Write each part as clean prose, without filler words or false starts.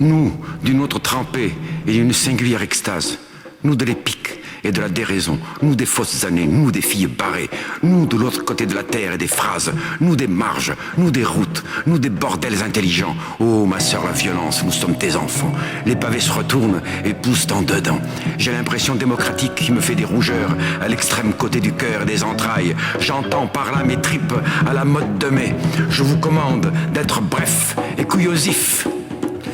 Nous, d'une autre trempée et d'une singulière extase. Nous de l'épique et de la déraison, nous des fausses années, nous des filles barrées, nous de l'autre côté de la terre et des phrases, nous des marges, nous des routes, nous des bordels intelligents. Oh ma sœur la violence, nous sommes tes enfants. Les pavés se retournent et poussent en dedans. J'ai l'impression démocratique qui me fait des rougeurs à l'extrême côté du cœur et des entrailles. J'entends par là mes tripes à la mode de mai. Je vous commande d'être bref et couillosif.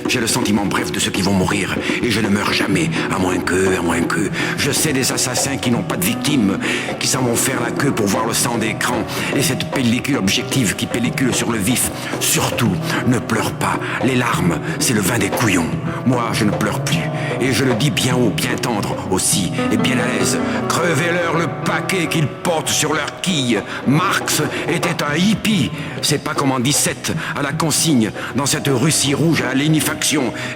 J'ai le sentiment bref de ceux qui vont mourir, et je ne meurs jamais, à moins que. Je sais des assassins qui n'ont pas de victimes, qui s'en vont faire la queue pour voir le sang d'écran, et cette pellicule objective qui pellicule sur le vif. Surtout, ne pleure pas, les larmes, c'est le vin des couillons. Moi, je ne pleure plus, et je le dis bien haut, bien tendre aussi, et bien à l'aise. Crevez-leur le paquet qu'ils portent sur leur quille. Marx était un hippie, c'est pas comme en 17, à la consigne, dans cette Russie rouge à lénifaction.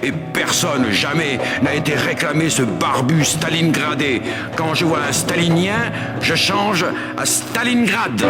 Et personne, jamais, n'a été réclamé ce barbu stalingradé. Quand je vois un stalinien, je change à Stalingrad.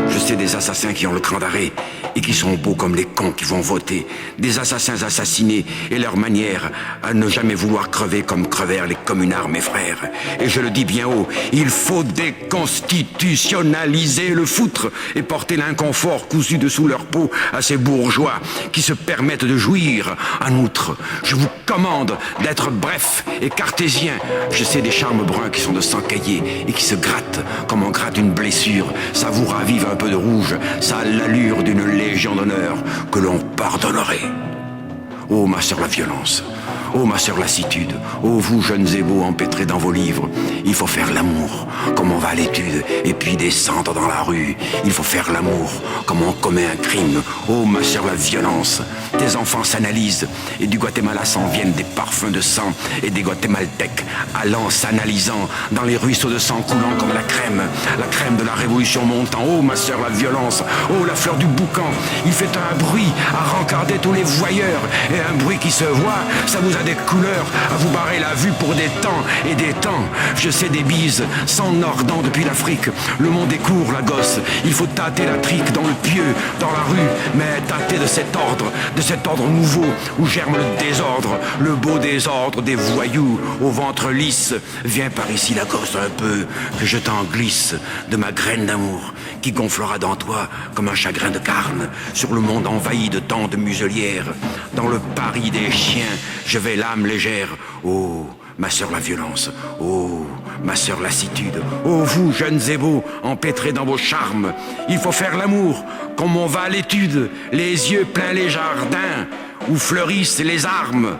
Je sais des assassins qui ont le cran d'arrêt et qui sont beaux comme les cons qui vont voter. Des assassins assassinés et leur manière à ne jamais vouloir crever comme crevèrent les communards, mes frères. Et je le dis bien haut, il faut déconstitutionnaliser le foutre et porter l'inconfort cousu dessous leur peau à ces bourgeois qui se permettent de jouir. En outre, je vous commande d'être bref et cartésien. Je sais des charmes bruns qui sont de sang caillé et qui se grattent comme on gratte une blessure. Ça vous ravive un peu de rouge, ça a l'allure d'une légion d'honneur que l'on pardonnerait. Oh ma sœur la violence, oh ma sœur lassitude, oh vous jeunes et beaux empêtrés dans vos livres, il faut faire l'amour comme on va à l'étude et puis descendre dans la rue. Il faut faire l'amour comme on commet un crime. Oh ma sœur la violence, tes enfants s'analysent et du Guatemala s'en viennent des parfums de sang et des Guatémaltèques allant s'analysant dans les ruisseaux de sang coulant comme la crème de la révolution montant. Oh ma sœur la violence, oh la fleur du boucan, il fait un bruit à rencarder tous les voyeurs et un bruit qui se voit, ça vous a des couleurs à vous barrer la vue pour des temps et des temps. Je sais des bises sans nordant depuis l'Afrique. Le monde est court, la gosse. Il faut tâter la trique dans le pieu, dans la rue, mais tâter de cet ordre nouveau où germe le désordre, le beau désordre des voyous au ventre lisse. Viens par ici, la gosse, un peu, que je t'en glisse de ma graine d'amour qui gonflera dans toi comme un chagrin de carne sur le monde envahi de tant de muselières. Dans le Paris des chiens, je vais l'âme légère. Oh, ma sœur la violence, oh, ma sœur lassitude, oh vous, jeunes et beaux, empêtrés dans vos charmes, il faut faire l'amour, comme on va à l'étude, les yeux pleins les jardins, où fleurissent les armes,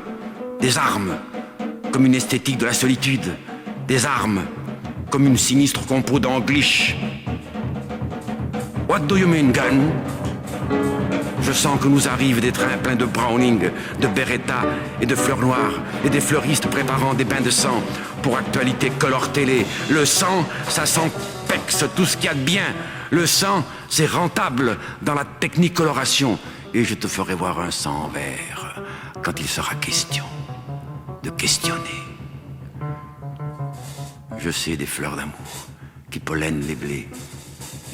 des armes, comme une esthétique de la solitude, des armes, comme une sinistre compo d'anglish. What do you mean, gun? Je sens que nous arrivent des trains pleins de Browning, de Beretta et de fleurs noires, et des fleuristes préparant des bains de sang pour Actualité Color Télé. Le sang, ça s'empexe tout ce qu'il y a de bien. Le sang, c'est rentable dans la technicoloration. Et je te ferai voir un sang en vert quand il sera question de questionner. Je sais des fleurs d'amour qui pollenent les blés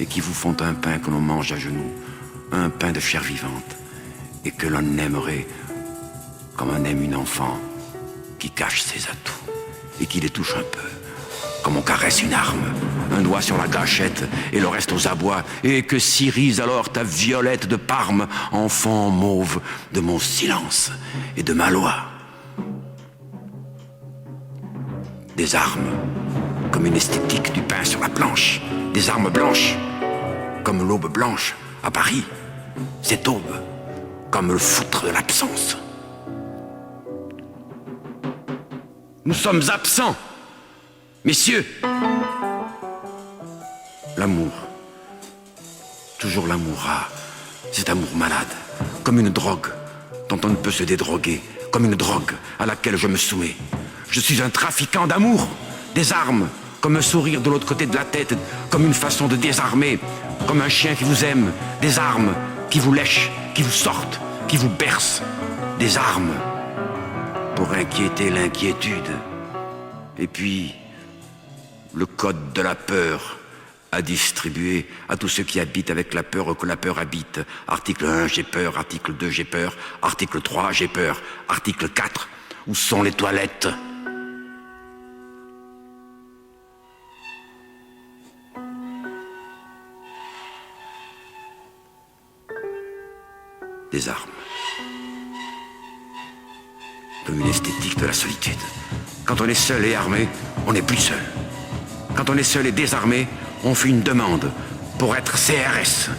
et qui vous font un pain que l'on mange à genoux. Un pain de chair vivante, et que l'on aimerait comme on aime une enfant qui cache ses atouts et qui les touche un peu, comme on caresse une arme, un doigt sur la gâchette et le reste aux abois, et que s'irise alors ta violette de Parme, enfant mauve de mon silence et de ma loi. Des armes, comme une esthétique du pain sur la planche, des armes blanches, comme l'aube blanche à Paris, cette aube, comme le foutre de l'absence. Nous sommes absents, messieurs. L'amour, toujours l'amour, cet amour malade, comme une drogue dont on ne peut se dédroguer, comme une drogue à laquelle je me soumets. Je suis un trafiquant d'amour, des armes, comme un sourire de l'autre côté de la tête, comme une façon de désarmer, comme un chien qui vous aime, des armes qui vous lèchent, qui vous sortent, qui vous bercent, des armes pour inquiéter l'inquiétude. Et puis, le code de la peur à distribuer à tous ceux qui habitent avec la peur que la peur habite. Article 1, j'ai peur. Article 2, j'ai peur. Article 3, j'ai peur. Article 4, où sont les toilettes? Des armes. Comme une esthétique de la solitude. Quand on est seul et armé, on n'est plus seul. Quand on est seul et désarmé, on fait une demande pour être CRS.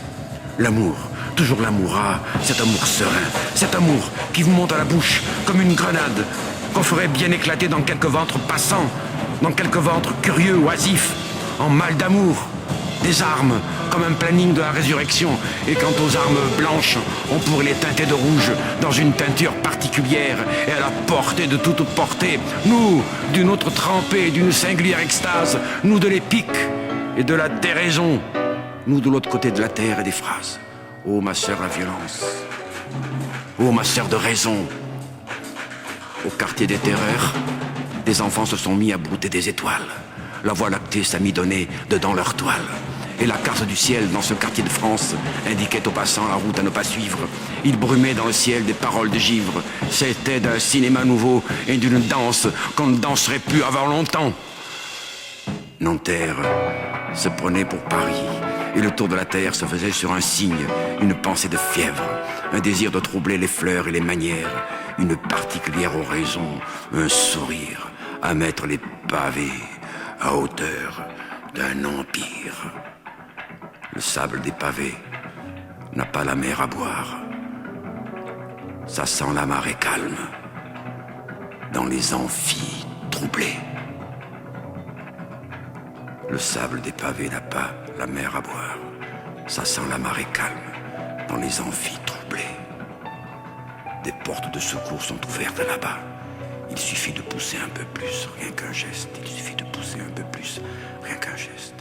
L'amour, toujours l'amour, ah, cet amour serein, cet amour qui vous monte à la bouche comme une grenade, qu'on ferait bien éclater dans quelques ventres passants, dans quelques ventres curieux, oisifs, en mal d'amour. Des armes, comme un planning de la résurrection. Et quant aux armes blanches, on pourrait les teinter de rouge dans une teinture particulière et à la portée de toute portée. Nous, d'une autre trempée, d'une singulière extase, nous de l'épique et de la déraison, nous de l'autre côté de la terre et des phrases. Oh ma sœur la violence, oh ma sœur de raison. Au quartier des terreurs, des enfants se sont mis à brouter des étoiles. La voie lactée s'amidonnait dedans leur toile. Et la carte du ciel dans ce quartier de France indiquait aux passants la route à ne pas suivre. Il brumait dans le ciel des paroles de givre. C'était d'un cinéma nouveau et d'une danse qu'on ne danserait plus avant longtemps. Nanterre se prenait pour Paris. Et le tour de la terre se faisait sur un signe, une pensée de fièvre, un désir de troubler les fleurs et les manières, une particulière oraison, un sourire, à mettre les pavés à hauteur d'un empire. Le sable des pavés n'a pas la mer à boire. Ça sent la marée calme dans les amphis troublés. Le sable des pavés n'a pas la mer à boire. Ça sent la marée calme dans les amphis troublés. Des portes de secours sont ouvertes là-bas. Il suffit de pousser un peu plus, rien qu'un geste. Il suffit de pousser un peu plus, rien qu'un geste.